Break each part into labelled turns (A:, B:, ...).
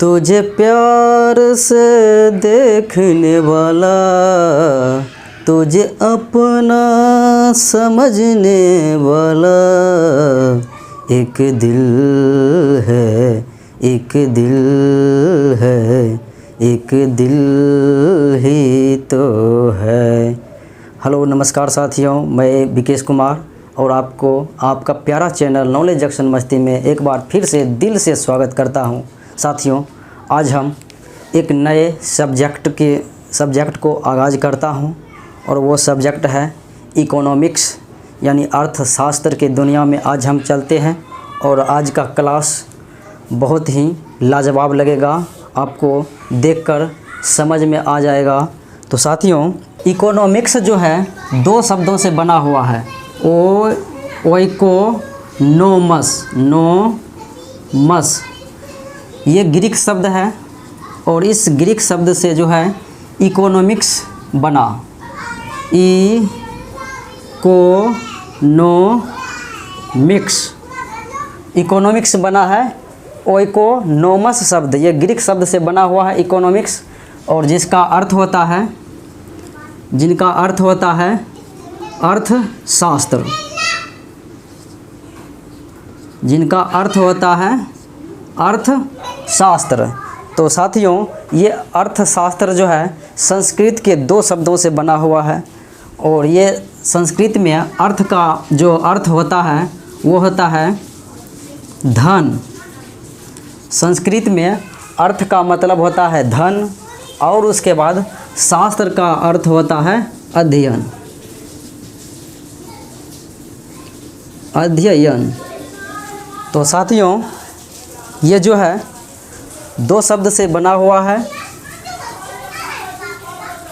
A: तुझे प्यार से देखने वाला, तुझे अपना समझने वाला एक दिल है, एक दिल है, एक दिल ही तो है। हेलो नमस्कार साथियों, मैं विकेश कुमार और आपको आपका प्यारा चैनल नॉलेज जंक्शन मस्ती में एक बार फिर से दिल से स्वागत करता हूं। साथियों, आज हम एक नए सब्जेक्ट को आगाज़ करता हूं और वो सब्जेक्ट है इकोनॉमिक्स यानी अर्थशास्त्र की दुनिया में आज हम चलते हैं। और आज का क्लास बहुत ही लाजवाब लगेगा, आपको देखकर समझ में आ जाएगा। तो साथियों, इकोनॉमिक्स जो है दो शब्दों से बना हुआ है, नोमस, ये ग्रीक शब्द है और इस ग्रीक शब्द से जो है इकोनॉमिक्स बना। इकोनॉमिक्स बना है। ओइकोनोमस शब्द ये ग्रीक शब्द से बना हुआ है इकोनॉमिक्स, और जिनका अर्थ होता है अर्थशास्त्र, जिनका अर्थ होता है अर्थशास्त्र। तो साथियों, ये अर्थशास्त्र जो है संस्कृत के दो शब्दों से बना हुआ है और ये संस्कृत में अर्थ का जो अर्थ होता है वो होता है धन। संस्कृत में अर्थ का मतलब होता है धन और उसके बाद शास्त्र का अर्थ होता है अध्ययन। तो साथियों, ये जो है दो शब्द से बना हुआ है,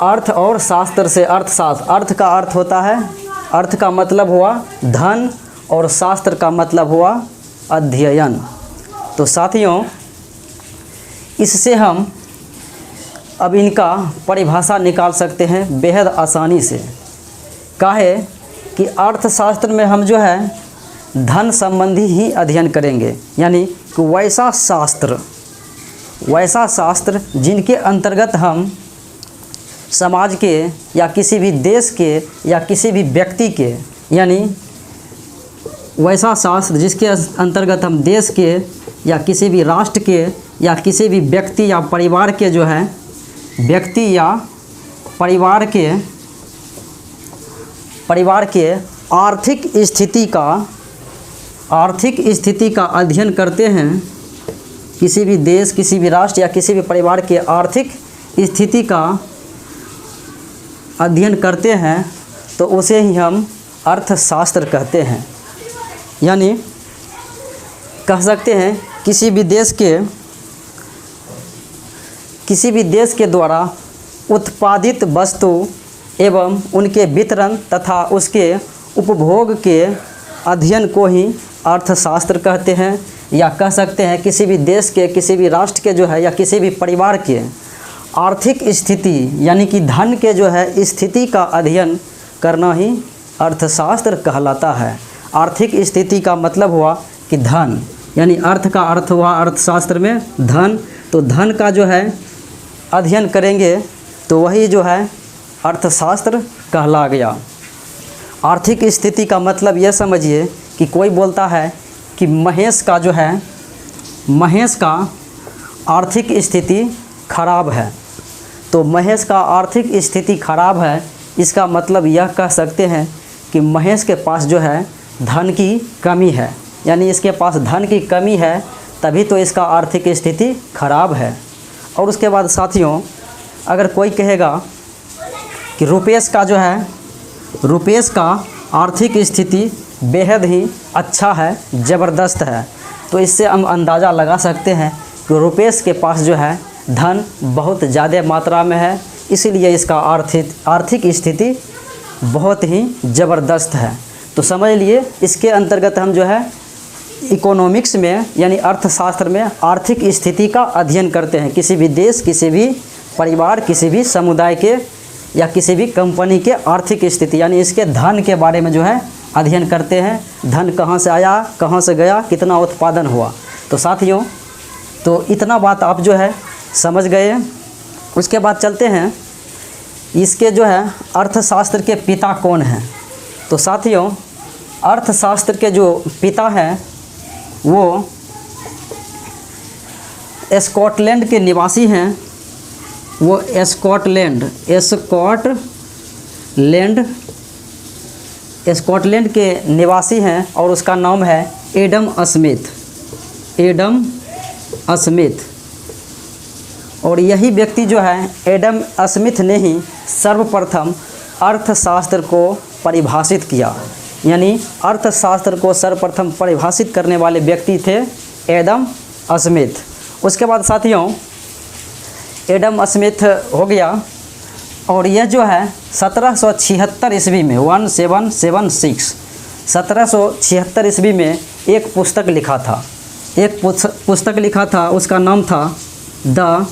A: अर्थ और शास्त्र से अर्थशास्त्र। अर्थ का अर्थ होता है, अर्थ का मतलब हुआ धन और शास्त्र का मतलब हुआ अध्ययन। तो साथियों, इससे हम अब इनका परिभाषा निकाल सकते हैं बेहद आसानी से। काहे कि अर्थशास्त्र में हम जो है धन संबंधी ही अध्ययन करेंगे, यानी कि वैसा शास्त्र जिनके अंतर्गत हम समाज के या किसी भी देश के या किसी भी व्यक्ति के, यानी वैसा शास्त्र जिसके अंतर्गत हम देश के या किसी भी राष्ट्र के या किसी भी व्यक्ति या परिवार के जो है परिवार के आर्थिक स्थिति का अध्ययन करते हैं। किसी भी देश, किसी भी राष्ट्र या किसी भी परिवार के आर्थिक स्थिति का अध्ययन करते हैं तो उसे ही हम अर्थशास्त्र कहते हैं। यानी कह सकते हैं किसी भी देश के द्वारा उत्पादित वस्तु एवं उनके वितरण तथा उसके उपभोग के अध्ययन को ही अर्थशास्त्र कहते हैं। या कह सकते हैं किसी भी देश के, किसी भी राष्ट्र के जो है या किसी भी परिवार के आर्थिक स्थिति यानी कि धन के जो है स्थिति का अध्ययन करना ही अर्थशास्त्र कहलाता है। आर्थिक स्थिति का मतलब हुआ कि धन, यानी अर्थ का अर्थ हुआ अर्थशास्त्र में धन। तो धन का जो है अध्ययन करेंगे तो वही जो है अर्थशास्त्र कहला गया। आर्थिक स्थिति का मतलब यह समझिए कि कोई बोलता है कि महेश का आर्थिक स्थिति खराब है, तो महेश का आर्थिक स्थिति खराब है, इसका मतलब यह कह सकते हैं कि महेश के पास जो है धन की कमी है, यानी इसके पास धन की कमी है तभी तो इसका आर्थिक स्थिति खराब है। और उसके बाद साथियों, अगर कोई कहेगा कि रुपेश का आर्थिक स्थिति बेहद ही अच्छा है, ज़बरदस्त है, तो इससे हम अंदाज़ा लगा सकते हैं कि रुपेश के पास जो है धन बहुत ज़्यादा मात्रा में है, इसीलिए इसका आर्थिक स्थिति बहुत ही ज़बरदस्त है। तो समझ लिए, इसके अंतर्गत हम जो है इकोनॉमिक्स में यानी अर्थशास्त्र में आर्थिक स्थिति का अध्ययन करते हैं। किसी भी देश, किसी भी परिवार, किसी भी समुदाय के या किसी भी कंपनी के आर्थिक स्थिति यानी इसके धन के बारे में जो है अध्ययन करते हैं। धन कहाँ से आया, कहाँ से गया, कितना उत्पादन हुआ। तो साथियों, तो इतना बात आप जो है समझ गए। उसके बाद चलते हैं इसके जो है अर्थशास्त्र के पिता कौन हैं। तो साथियों, अर्थशास्त्र के जो पिता हैं वो स्कॉटलैंड के निवासी हैं। वो स्कॉटलैंड के निवासी हैं और उसका नाम है एडम स्मिथ। और यही व्यक्ति जो है एडम स्मिथ ने ही सर्वप्रथम अर्थशास्त्र को परिभाषित किया। यानी अर्थशास्त्र को सर्वप्रथम परिभाषित करने वाले व्यक्ति थे एडम स्मिथ। उसके बाद साथियों, एडम स्मिथ हो गया और यह जो है 1776 ईस्वी में 1776 ईस्वी में एक पुस्तक लिखा था। उसका नाम था the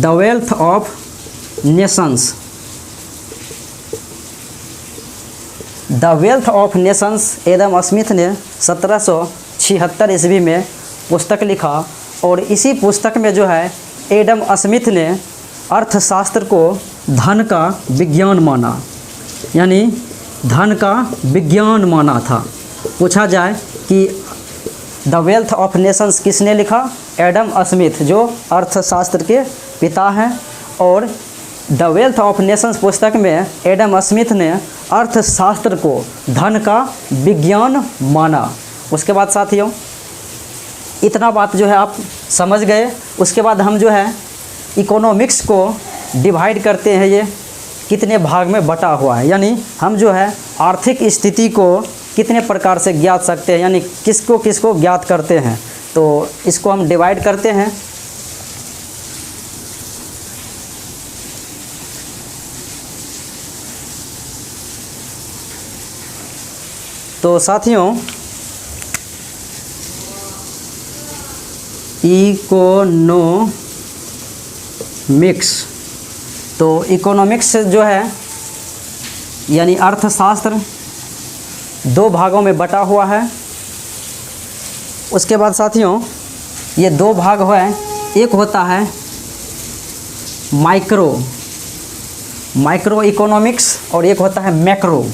A: wealth of Nations. The wealth of Nations Adam Smith ने 1776 ईस्वी में पुस्तक लिखा और इसी पुस्तक में जो है एडम स्मिथ ने अर्थशास्त्र को धन का विज्ञान माना। यानी धन का विज्ञान माना था। पूछा जाए कि द वेल्थ ऑफ नेशंस किसने लिखा? एडम स्मिथ, जो अर्थशास्त्र के पिता हैं। और द वेल्थ ऑफ नेशंस पुस्तक में एडम स्मिथ ने अर्थशास्त्र को धन का विज्ञान माना। उसके बाद साथियों, इतना बात जो है आप समझ गए। उसके बाद हम जो है इकोनॉमिक्स को डिवाइड करते हैं। ये कितने भाग में बटा हुआ है, यानी हम जो है आर्थिक स्थिति को कितने प्रकार से ज्ञात सकते हैं, यानी किसको किसको ज्ञात करते हैं। तो इसको हम डिवाइड करते हैं। तो साथियों, इकोनॉमिक्स जो है यानी अर्थशास्त्र दो भागों में बटा हुआ है। उसके बाद साथियों, ये दो भाग हुए, एक होता है माइक्रो इकोनॉमिक्स और एक होता है मैक्रो,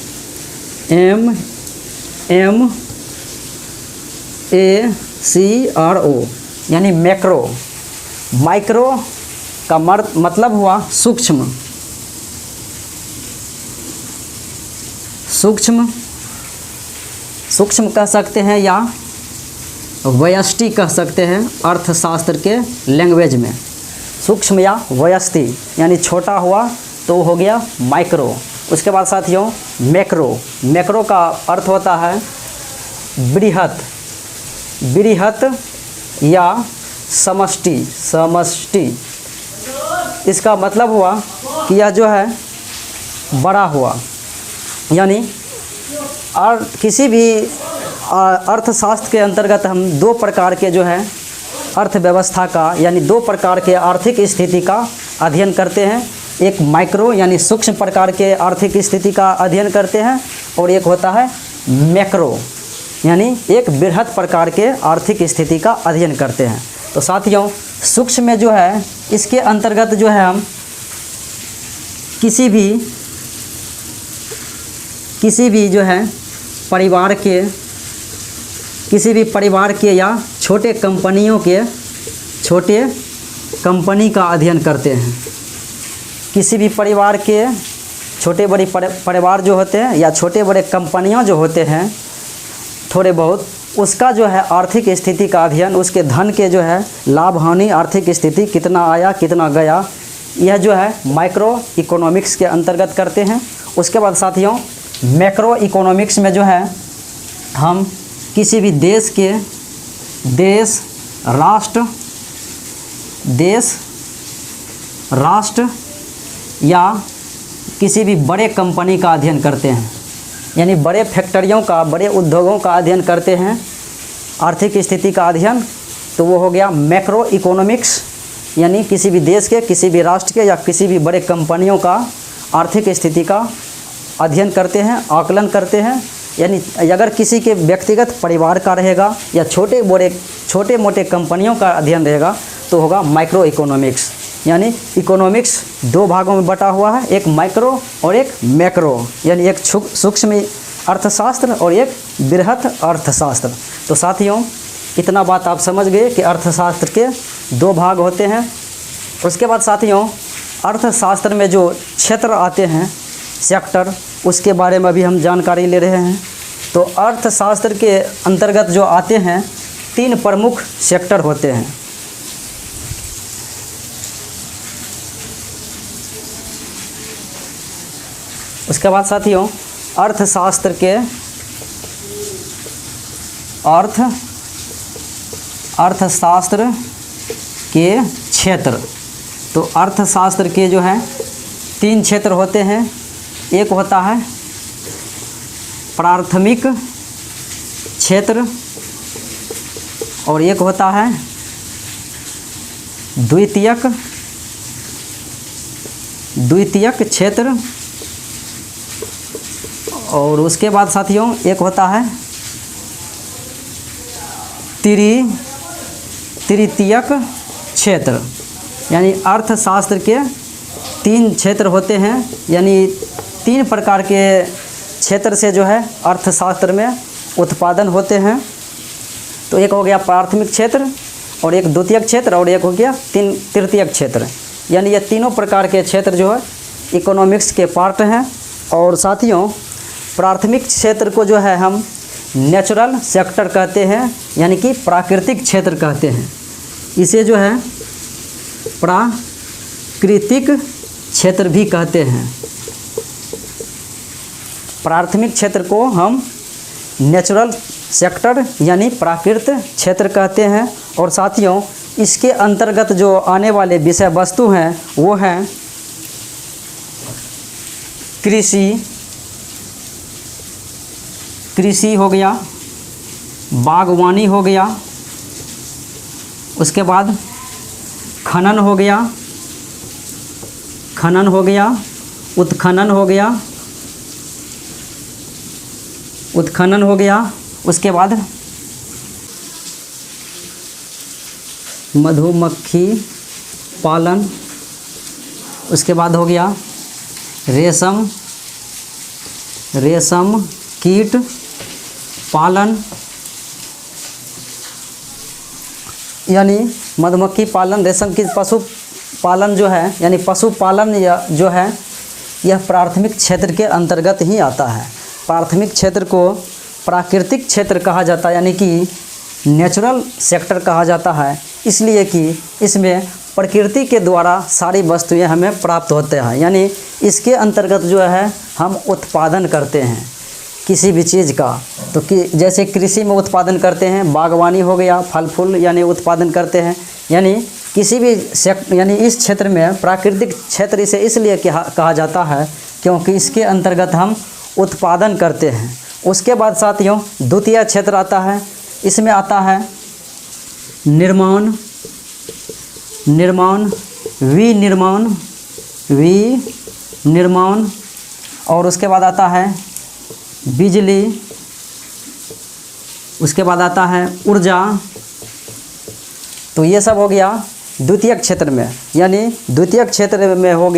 A: MACRO, यानी मैक्रो। माइक्रो का मतलब हुआ सूक्ष्म कह सकते हैं या व्यष्टि कह सकते हैं अर्थशास्त्र के लैंग्वेज में। सूक्ष्म या व्यष्टि यानी छोटा हुआ तो हो गया माइक्रो। उसके बाद साथियों मैक्रो का अर्थ होता है बृहत या समष्टि। इसका मतलब हुआ कि यह जो है बड़ा हुआ, यानी और किसी भी अर्थशास्त्र के अंतर्गत हम दो प्रकार के जो है अर्थव्यवस्था का यानी दो प्रकार के आर्थिक स्थिति का अध्ययन करते हैं। एक माइक्रो यानी सूक्ष्म प्रकार के आर्थिक स्थिति का अध्ययन करते हैं और एक होता है मैक्रो यानी एक बृहत प्रकार के आर्थिक स्थिति का अध्ययन करते हैं। तो साथियों, सूक्ष्म में जो है इसके अंतर्गत जो है हम किसी भी जो है परिवार के या छोटे कंपनी का अध्ययन करते हैं। किसी भी परिवार के छोटे बड़े परिवार जो होते हैं या छोटे बड़े कंपनियां जो होते हैं थोड़े बहुत, उसका जो है आर्थिक स्थिति का अध्ययन, उसके धन के जो है लाभ हानि, आर्थिक स्थिति कितना आया कितना गया, यह जो है माइक्रो इकोनॉमिक्स के अंतर्गत करते हैं। उसके बाद साथियों, मैक्रो इकोनॉमिक्स में जो है हम किसी भी राष्ट्र या किसी भी बड़े कंपनी का अध्ययन करते हैं, यानी बड़े फैक्ट्रियों का, बड़े उद्योगों का अध्ययन करते हैं, आर्थिक स्थिति का अध्ययन। तो वो हो गया मैक्रो इकोनॉमिक्स, यानी किसी भी देश के, किसी भी राष्ट्र के या किसी भी बड़े कंपनियों का आर्थिक स्थिति का अध्ययन करते हैं, आकलन करते हैं। यानी अगर किसी के व्यक्तिगत परिवार का रहेगा या छोटे मोटे कंपनियों का अध्ययन रहेगा तो होगा माइक्रो इकोनॉमिक्स। यानी इकोनॉमिक्स दो भागों में बटा हुआ है, एक माइक्रो और एक मैक्रो, यानी एक सूक्ष्म अर्थशास्त्र और एक बृहत अर्थशास्त्र। तो साथियों इतना बात आप समझ गए कि अर्थशास्त्र के दो भाग होते हैं। उसके बाद साथियों अर्थशास्त्र में जो क्षेत्र आते हैं, सेक्टर, उसके बारे में भी हम जानकारी ले रहे हैं। तो अर्थशास्त्र के अंतर्गत जो आते हैं 3 प्रमुख सेक्टर होते हैं। उसके बाद साथियों अर्थशास्त्र के क्षेत्र, तो अर्थशास्त्र के जो है 3 क्षेत्र होते हैं। एक होता है प्राथमिक क्षेत्र और एक होता है द्वितीयक क्षेत्र, और उसके बाद साथियों एक होता है तृतीयक क्षेत्र। यानी अर्थशास्त्र के 3 क्षेत्र होते हैं, यानी 3 प्रकार के क्षेत्र से जो है अर्थशास्त्र में उत्पादन होते हैं। तो एक हो गया प्राथमिक क्षेत्र और एक द्वितीयक क्षेत्र और एक हो गया तृतीयक क्षेत्र। यानी ये तीनों प्रकार के क्षेत्र जो है इकोनॉमिक्स के पार्ट हैं। और साथियों प्राथमिक क्षेत्र को जो है हम नेचुरल सेक्टर कहते हैं, यानी कि प्राकृतिक क्षेत्र कहते हैं। इसे जो है प्राकृतिक क्षेत्र भी कहते हैं। प्राथमिक क्षेत्र को हम नेचुरल सेक्टर यानी प्राकृतिक क्षेत्र कहते हैं। और साथियों इसके अंतर्गत जो आने वाले विषय वस्तु हैं वो हैं कृषि हो गया, बागवानी हो गया, उसके बाद खनन हो गया, उत्खनन हो गया, उसके बाद मधुमक्खी पालन, उसके बाद हो गया रेशम कीट पालन, यानी मधुमक्खी पालन, रेशम कीट पशु पालन जो है, यानी पशुपालन जो है यह प्राथमिक क्षेत्र के अंतर्गत ही आता है। प्राथमिक क्षेत्र को प्राकृतिक क्षेत्र कहा जाता है, यानी कि नेचुरल सेक्टर कहा जाता है, इसलिए कि इसमें प्रकृति के द्वारा सारी वस्तुएं हमें प्राप्त होते हैं। यानी इसके अंतर्गत जो है हम उत्पादन करते हैं किसी भी चीज़ का। तो कि जैसे कृषि में उत्पादन करते हैं, बागवानी हो गया, फल फूल यानी उत्पादन करते हैं। यानी किसी भी यानी इस क्षेत्र में प्राकृतिक क्षेत्र इसे इसलिए कहा जाता है क्योंकि इसके अंतर्गत हम उत्पादन करते हैं। उसके बाद साथियों द्वितीय क्षेत्र आता है, इसमें आता है विनिर्माण, और उसके बाद आता है बिजली, उसके बाद आता है ऊर्जा। तो ये सब हो गया द्वितीय क्षेत्र में। यानी द्वितीय क्षेत्र में हो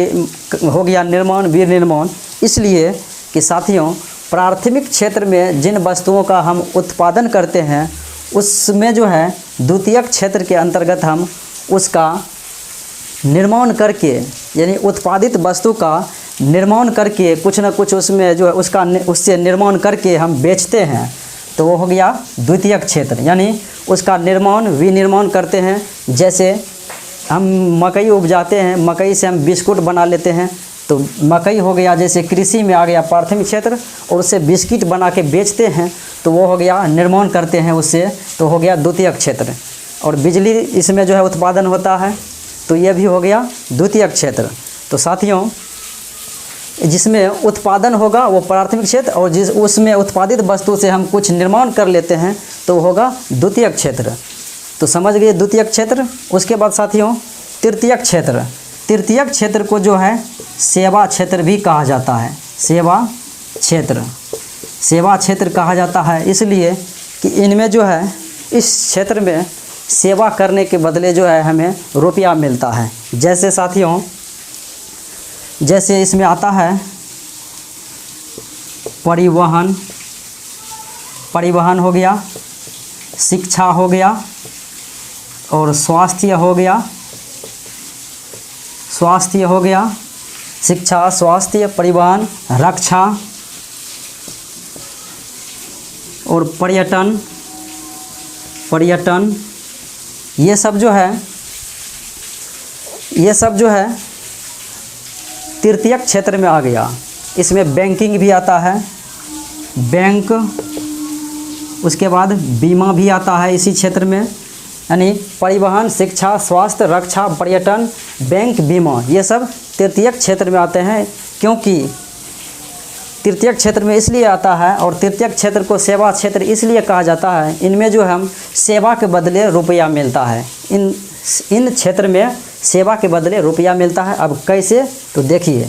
A: गया निर्माण, विनिर्माण। इसलिए कि साथियों प्राथमिक क्षेत्र में जिन वस्तुओं का हम उत्पादन करते हैं उसमें जो है द्वितीय क्षेत्र के अंतर्गत हम उसका निर्माण करके, यानी उत्पादित वस्तु का निर्माण करके कुछ न कुछ उसमें जो है उससे निर्माण करके हम बेचते हैं। तो वो हो गया द्वितीय क्षेत्र, यानी उसका निर्माण विनिर्माण करते हैं। जैसे हम मकई उपजाते हैं, मकई से हम बिस्कुट बना लेते हैं, तो मकई हो गया जैसे कृषि में आ गया प्राथमिक क्षेत्र, और उससे बिस्किट बना के बेचते हैं तो वो हो गया निर्माण करते हैं उससे, तो हो गया द्वितीय क्षेत्र। और बिजली इसमें जो है उत्पादन होता है, तो ये भी हो गया द्वितीय क्षेत्र। तो साथियों जिसमें उत्पादन होगा वो प्राथमिक क्षेत्र, और जिस उसमें उत्पादित वस्तु से हम कुछ निर्माण कर लेते हैं तो वो होगा द्वितीय क्षेत्र। तो समझ गए द्वितीय क्षेत्र। उसके बाद साथियों तृतीय क्षेत्र, तृतीय क्षेत्र को जो है सेवा क्षेत्र भी कहा जाता है, सेवा क्षेत्र। सेवा क्षेत्र कहा जाता है इसलिए कि इनमें जो है इस क्षेत्र में सेवा करने के बदले जो है हमें रुपया मिलता है। जैसे साथियों, जैसे इसमें आता है परिवहन, परिवहन हो गया, शिक्षा हो गया और स्वास्थ्य हो गया, स्वास्थ्य हो गया, शिक्षा, स्वास्थ्य, परिवहन, रक्षा और पर्यटन, पर्यटन ये सब जो है तृतीयक क्षेत्र में आ गया। इसमें बैंकिंग भी आता है, बैंक, उसके बाद बीमा भी आता है इसी क्षेत्र में। यानी परिवहन, शिक्षा, स्वास्थ्य, रक्षा, पर्यटन, बैंक, बीमा ये सब तृतीयक क्षेत्र में आते हैं। क्योंकि तृतीयक क्षेत्र में इसलिए आता है और तृतीयक क्षेत्र को सेवा क्षेत्र इसलिए कहा जाता है, इनमें जो हम सेवा के बदले रुपया मिलता है। इन क्षेत्र में सेवा के बदले रुपया मिलता है। अब कैसे, तो देखिए,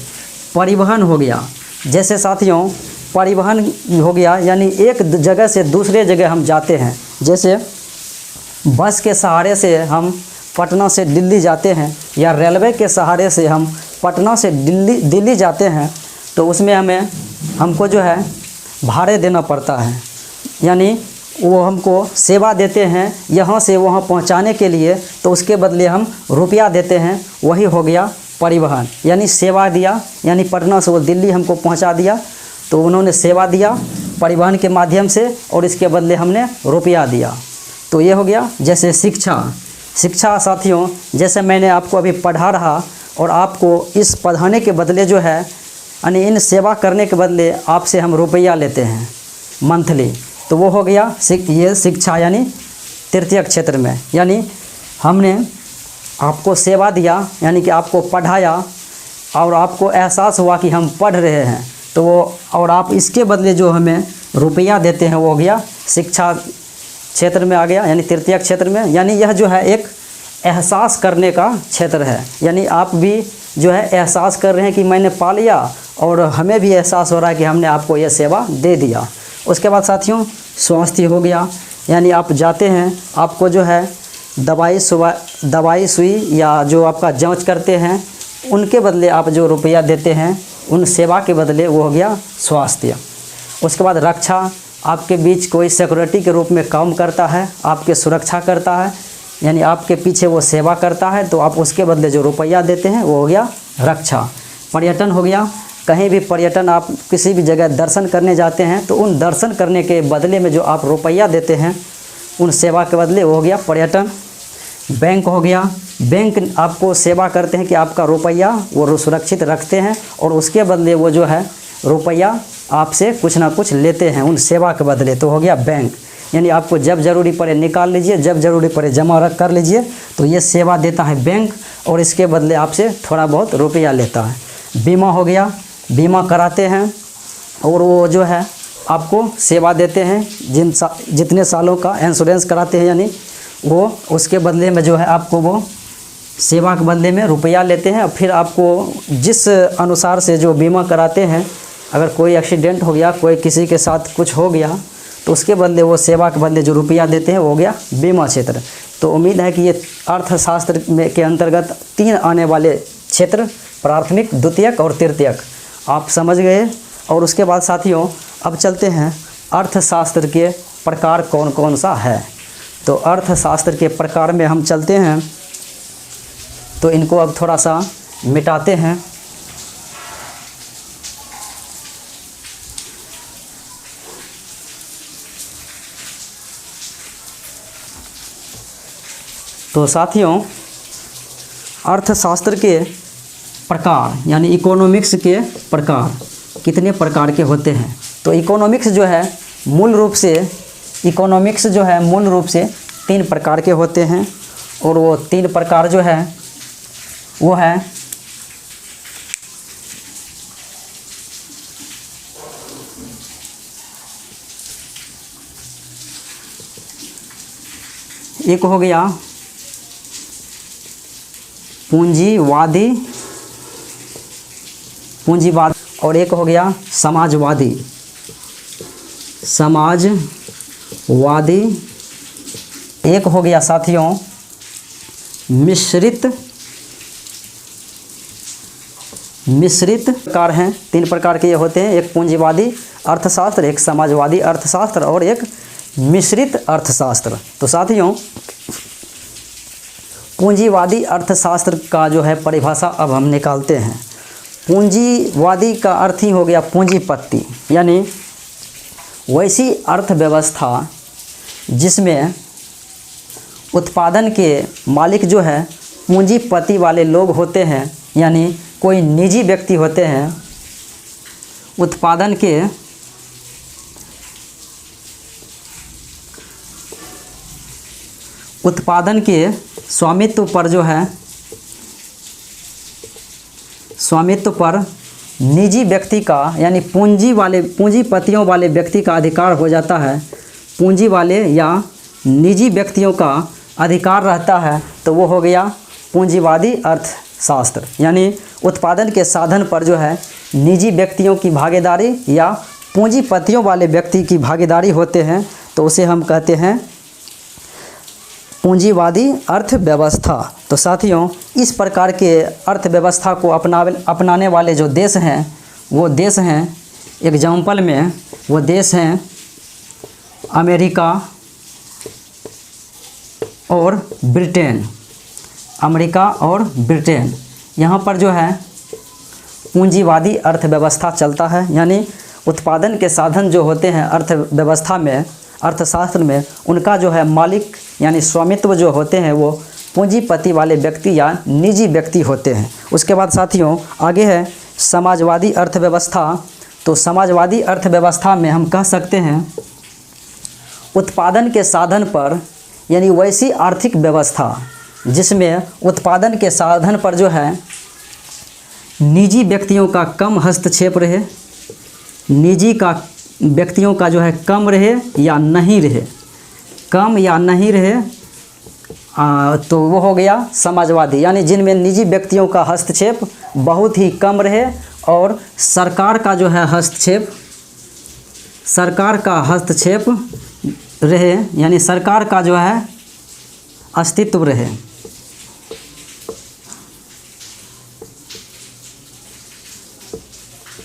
A: परिवहन हो गया। जैसे साथियों परिवहन हो गया यानी एक जगह से दूसरे जगह हम जाते हैं। जैसे बस के सहारे से हम पटना से दिल्ली जाते हैं या रेलवे के सहारे से हम पटना से दिल्ली जाते हैं, तो उसमें हमको जो है भाड़े देना पड़ता है। यानी वो हमको सेवा देते हैं यहाँ से वहाँ पहुँचाने के लिए, तो उसके बदले हम रुपया देते हैं। वही हो गया परिवहन, यानी सेवा दिया। यानी पटना से वो दिल्ली हमको पहुँचा दिया, तो उन्होंने सेवा दिया परिवहन के माध्यम से और इसके बदले हमने रुपया दिया। तो ये हो गया। जैसे शिक्षा, शिक्षा साथियों जैसे मैंने आपको अभी पढ़ा रहा और आपको इस पढ़ाने के बदले जो है यानी इन सेवा करने के बदले आपसे हम रुपया लेते हैं मंथली, तो वो हो गया ये शिक्षा यानी तृतीयक क्षेत्र में। यानी हमने आपको सेवा दिया यानी कि आपको पढ़ाया और आपको एहसास हुआ कि हम पढ़ रहे हैं, तो वो और आप इसके बदले जो हमें रुपया देते हैं वो हो गया शिक्षा क्षेत्र में आ गया, यानी तृतीयक क्षेत्र में। यानी यह जो है एक एहसास करने का क्षेत्र है। यानी आप भी जो है एहसास कर रहे हैं कि मैंने पा लिया और हमें भी एहसास हो रहा है कि हमने आपको यह सेवा दे दिया। उसके बाद साथियों स्वास्थ्य हो गया। यानी आप जाते हैं, आपको जो है दवाई सुई या जो आपका जांच करते हैं उनके बदले आप जो रुपया देते हैं उन सेवा के बदले, वो हो गया स्वास्थ्य। उसके बाद रक्षा, आपके बीच कोई सिक्योरिटी के रूप में काम करता है, आपके सुरक्षा करता है, यानी आपके पीछे वो सेवा करता है, तो आप उसके बदले जो रुपया देते हैं वो हो गया रक्षा। पर्यटन हो गया, कहीं भी पर्यटन आप किसी भी जगह दर्शन करने जाते हैं तो उन दर्शन करने के बदले में जो आप रुपया देते हैं उन सेवा के बदले, वो हो गया पर्यटन। बैंक हो गया, बैंक आपको सेवा करते हैं कि आपका रुपया वो सुरक्षित रखते हैं और उसके बदले वो जो है रुपया आपसे कुछ ना कुछ लेते हैं उन सेवा के बदले, तो हो गया बैंक। यानी आपको जब ज़रूरी पड़े निकाल लीजिए, जब ज़रूरी पड़े जमा रख कर लीजिए, तो ये सेवा देता है बैंक और इसके बदले आपसे थोड़ा बहुत रुपया लेता है। बीमा हो गया, बीमा कराते हैं और वो जो है आपको सेवा देते हैं, जितने सालों का इंश्योरेंस कराते हैं, यानी वो उसके बदले में जो है आपको वो सेवा के बदले में रुपया लेते हैं। और फिर आपको जिस अनुसार से जो बीमा कराते हैं, अगर कोई एक्सीडेंट हो गया, कोई किसी के साथ कुछ हो गया, तो उसके बदले वो सेवा के बदले जो रुपया देते हैं वो हो गया बीमा क्षेत्र। तो उम्मीद है कि ये अर्थशास्त्र में के अंतर्गत 3 आने वाले क्षेत्र प्राथमिक, द्वितीयक और तृतीयक आप समझ गए। और उसके बाद साथियों अब चलते हैं अर्थशास्त्र के प्रकार कौन कौन सा है। तो अर्थशास्त्र के प्रकार में हम चलते हैं, तो इनको अब थोड़ा सा मिटाते हैं। तो साथियों अर्थशास्त्र के प्रकार यानी इकोनॉमिक्स के प्रकार कितने प्रकार के होते हैं। तो इकोनॉमिक्स जो है मूल रूप से 3 प्रकार के होते हैं और वो 3 प्रकार जो है वो है एक हो गया पूंजीवाद और एक हो गया समाजवादी। समाजवादी। एक हो गया साथियों मिश्रित प्रकार हैं, 3 प्रकार के ये होते हैं, एक पूंजीवादी अर्थशास्त्र, एक समाजवादी अर्थशास्त्र और एक मिश्रित अर्थशास्त्र। तो साथियों पूंजीवादी अर्थशास्त्र का जो है परिभाषा अब हम निकालते हैं। पूंजीवादी का अर्थ ही हो गया पूंजीपति, यानी वैसी अर्थव्यवस्था जिसमें उत्पादन के मालिक जो है पूंजीपति वाले लोग होते हैं, यानी कोई निजी व्यक्ति होते हैं। उत्पादन के स्वामित्व पर जो है स्वामित्व पर निजी व्यक्ति का यानी पूंजीपतियों वाले व्यक्ति का अधिकार हो जाता है। पूंजी वाले या निजी व्यक्तियों का अधिकार रहता है तो वो हो गया पूंजीवादी अर्थशास्त्र। यानी उत्पादन के साधन पर जो है निजी व्यक्तियों की भागीदारी या पूंजीपतियों वाले व्यक्ति की भागीदारी होते हैं, तो उसे हम कहते हैं पूंजीवादी अर्थव्यवस्था। तो साथियों इस प्रकार के अर्थव्यवस्था को अपनाने वाले जो देश हैं वो देश हैं, एग्जाम्पल में वो देश हैं अमेरिका और ब्रिटेन। अमेरिका और ब्रिटेन, यहाँ पर जो है पूंजीवादी अर्थव्यवस्था चलता है, यानी उत्पादन के साधन जो होते हैं अर्थव्यवस्था में, अर्थशास्त्र में, उनका जो है मालिक यानी स्वामित्व जो होते हैं वो पूंजीपति वाले व्यक्ति या निजी व्यक्ति होते हैं। उसके बाद साथियों आगे है समाजवादी अर्थव्यवस्था। तो समाजवादी अर्थव्यवस्था में हम कह सकते हैं उत्पादन के साधन पर, यानी वैसी आर्थिक व्यवस्था जिसमें उत्पादन के साधन पर जो है निजी व्यक्तियों का कम हस्तक्षेप रहे, निजी का व्यक्तियों का जो है कम रहे या नहीं रहे, कम या नहीं रहे, तो वो हो गया समाजवादी। यानी जिनमें निजी व्यक्तियों का हस्तक्षेप बहुत ही कम रहे और सरकार का जो है हस्तक्षेप रहे, यानी सरकार का जो है अस्तित्व रहे।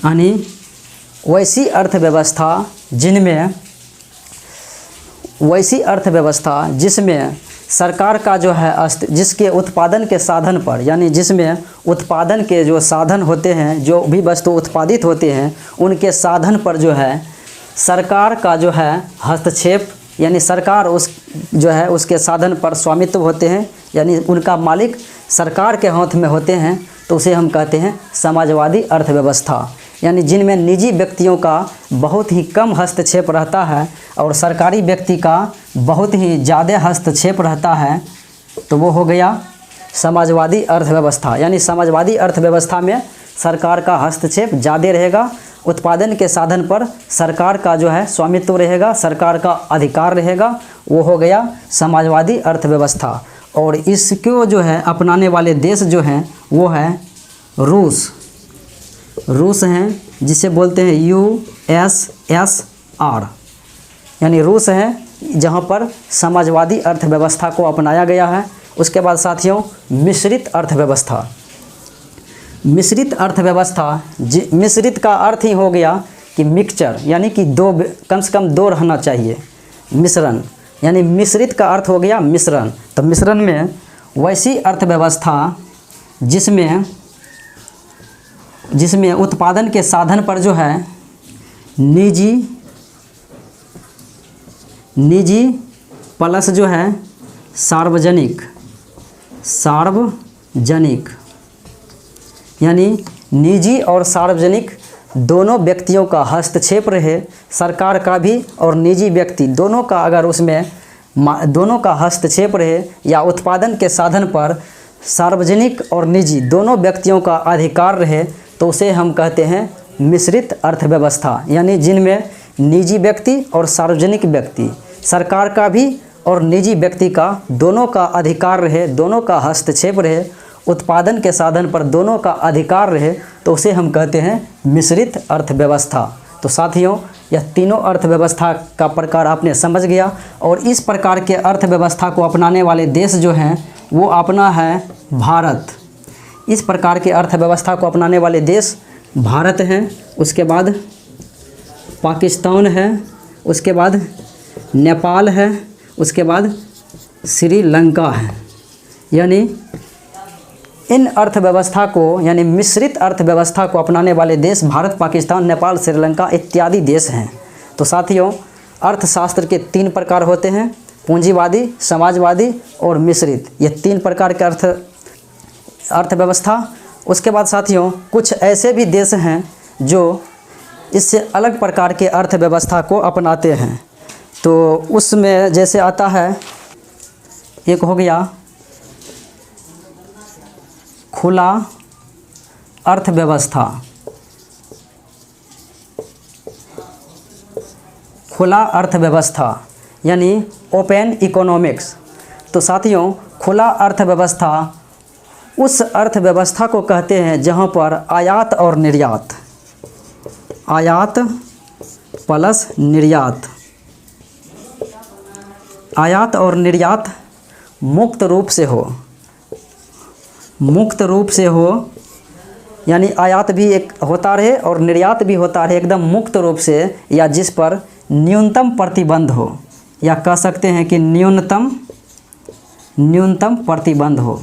A: यानी वैसी अर्थव्यवस्था जिसमें सरकार का जो है जिसके उत्पादन के साधन पर, यानी जिसमें उत्पादन के जो साधन होते हैं, जो भी वस्तु उत्पादित होते हैं उनके साधन पर जो है सरकार का जो है हस्तक्षेप, यानी सरकार उसके साधन पर स्वामित्व होते हैं, यानी उनका मालिक सरकार के हाथ में होते हैं, तो उसे हम कहते हैं समाजवादी अर्थव्यवस्था। यानी जिनमें निजी व्यक्तियों का बहुत ही कम हस्तक्षेप रहता है और सरकारी व्यक्ति का बहुत ही ज़्यादा हस्तक्षेप रहता है, तो वो हो गया समाजवादी अर्थव्यवस्था। यानी समाजवादी अर्थव्यवस्था में सरकार का हस्तक्षेप ज़्यादा रहेगा, उत्पादन के साधन पर सरकार का जो है स्वामित्व रहेगा, सरकार का अधिकार रहेगा, वो हो गया समाजवादी अर्थव्यवस्था। और इसको जो है अपनाने वाले देश जो हैं वो है रूस हैं, जिसे बोलते हैं USSR। यानी रूस है जहाँ पर समाजवादी अर्थव्यवस्था को अपनाया गया है। उसके बाद साथियों मिश्रित अर्थव्यवस्था। मिश्रित का अर्थ ही हो गया कि मिक्सचर, यानी कि कम से कम दो रहना चाहिए, मिश्रण। यानी मिश्रित का अर्थ हो गया मिश्रण। तो मिश्रण में वैसी अर्थव्यवस्था जिसमें उत्पादन के साधन पर जो है निजी प्लस जो है सार्वजनिक, यानी निजी और सार्वजनिक दोनों व्यक्तियों का हस्तक्षेप रहे, सरकार का भी और निजी व्यक्ति दोनों का, अगर उसमें दोनों का हस्तक्षेप रहे या उत्पादन के साधन पर सार्वजनिक और निजी दोनों व्यक्तियों का अधिकार रहे, तो उसे हम कहते हैं मिश्रित अर्थव्यवस्था। यानी जिनमें निजी व्यक्ति और सार्वजनिक व्यक्ति, सरकार का भी और निजी व्यक्ति का दोनों का अधिकार रहे, दोनों का हस्तक्षेप रहे, उत्पादन के साधन पर दोनों का अधिकार रहे, तो उसे हम कहते हैं मिश्रित अर्थव्यवस्था। तो साथियों यह तीनों अर्थव्यवस्था का प्रकार आपने समझ गया। और इस प्रकार के अर्थव्यवस्था को अपनाने वाले देश जो हैं वो अपना है भारत। इस प्रकार के अर्थव्यवस्था को अपनाने वाले देश भारत हैं, उसके बाद पाकिस्तान है, उसके बाद नेपाल है, उसके बाद श्रीलंका है। यानी इन अर्थव्यवस्था को यानी मिश्रित अर्थव्यवस्था को अपनाने वाले देश भारत, पाकिस्तान, नेपाल, श्रीलंका इत्यादि देश हैं। तो साथियों, अर्थशास्त्र के 3 प्रकार होते हैं, पूंजीवादी, समाजवादी और मिश्रित। ये 3 प्रकार के अर्थव्यवस्था। उसके बाद साथियों, कुछ ऐसे भी देश हैं जो इससे अलग प्रकार के अर्थव्यवस्था को अपनाते हैं। तो उसमें जैसे आता है, एक हो गया खुला अर्थव्यवस्था। खुला अर्थव्यवस्था यानी ओपन इकोनॉमिक्स। तो साथियों, खुला अर्थव्यवस्था उस अर्थव्यवस्था को कहते हैं जहां पर आयात और निर्यात, आयात प्लस निर्यात, आयात और निर्यात मुक्त रूप से हो, मुक्त रूप से हो। यानी आयात भी एक होता रहे और निर्यात भी होता रहे एकदम मुक्त रूप से, या जिस पर न्यूनतम प्रतिबंध हो, या कह सकते हैं कि न्यूनतम प्रतिबंध हो।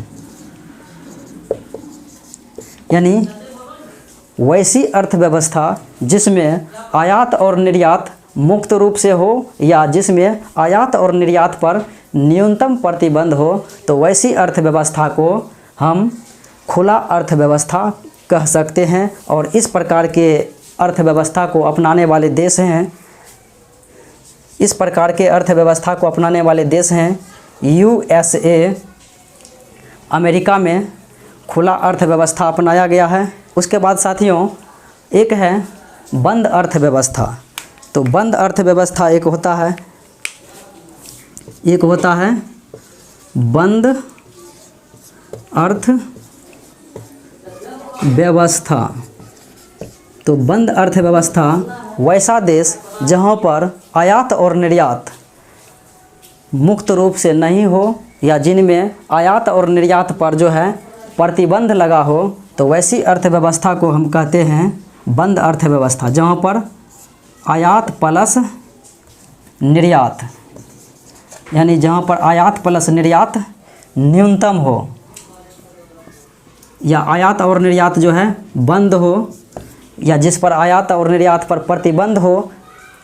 A: यानी वैसी अर्थव्यवस्था जिसमें आयात और निर्यात मुक्त रूप से हो, या जिसमें आयात और निर्यात पर न्यूनतम प्रतिबंध हो, तो वैसी अर्थव्यवस्था को हम खुला अर्थव्यवस्था कह सकते हैं। और इस प्रकार के अर्थव्यवस्था को अपनाने वाले देश हैं, इस प्रकार के अर्थव्यवस्था को अपनाने वाले देश हैं USA, अमेरिका में खुला अर्थव्यवस्था अपनाया गया है। उसके बाद साथियों, एक है बंद अर्थव्यवस्था। तो बंद अर्थव्यवस्था एक होता है बंद अर्थव्यवस्था। तो बंद अर्थव्यवस्था वैसा देश जहां पर आयात और निर्यात मुक्त रूप से नहीं हो, या जिनमें आयात और निर्यात पर जो है प्रतिबंध लगा हो, तो वैसी अर्थव्यवस्था को हम कहते हैं बंद अर्थव्यवस्था, जहां पर आयात प्लस निर्यात, यानी जहां पर आयात प्लस निर्यात न्यूनतम हो, या आयात और निर्यात जो है बंद हो, या जिस पर आयात और निर्यात पर प्रतिबंध हो,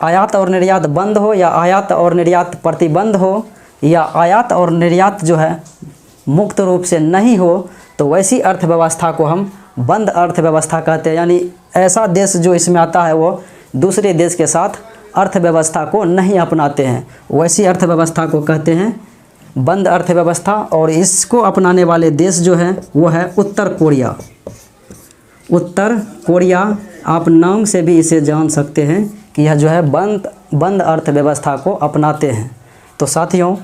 A: आयात और निर्यात बंद हो, या आयात और निर्यात प्रतिबंध हो, या आयात और निर्यात जो है मुक्त रूप से नहीं हो, तो वैसी अर्थव्यवस्था को हम बंद अर्थव्यवस्था कहते हैं। यानी ऐसा देश जो इसमें आता है वो दूसरे देश के साथ अर्थव्यवस्था को नहीं अपनाते हैं, वैसी अर्थव्यवस्था को कहते हैं बंद अर्थव्यवस्था। और इसको अपनाने वाले देश जो है वो है उत्तर कोरिया। उत्तर कोरिया, आप नाम से भी इसे जान सकते हैं कि यह जो है बंद अर्थव्यवस्था को अपनाते हैं। तो साथियों,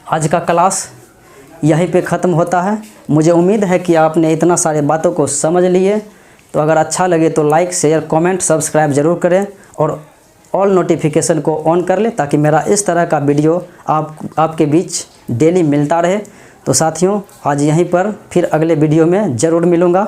A: आज का क्लास यहीं पे ख़त्म होता है। मुझे उम्मीद है कि आपने इतना सारे बातों को समझ लिए। तो अगर अच्छा लगे तो लाइक, शेयर, कमेंट, सब्सक्राइब ज़रूर करें और ऑल नोटिफिकेशन को ऑन कर लें, ताकि मेरा इस तरह का वीडियो आपके बीच डेली मिलता रहे। तो साथियों, आज यहीं पर फिर अगले वीडियो में ज़रूर मिलूँगा।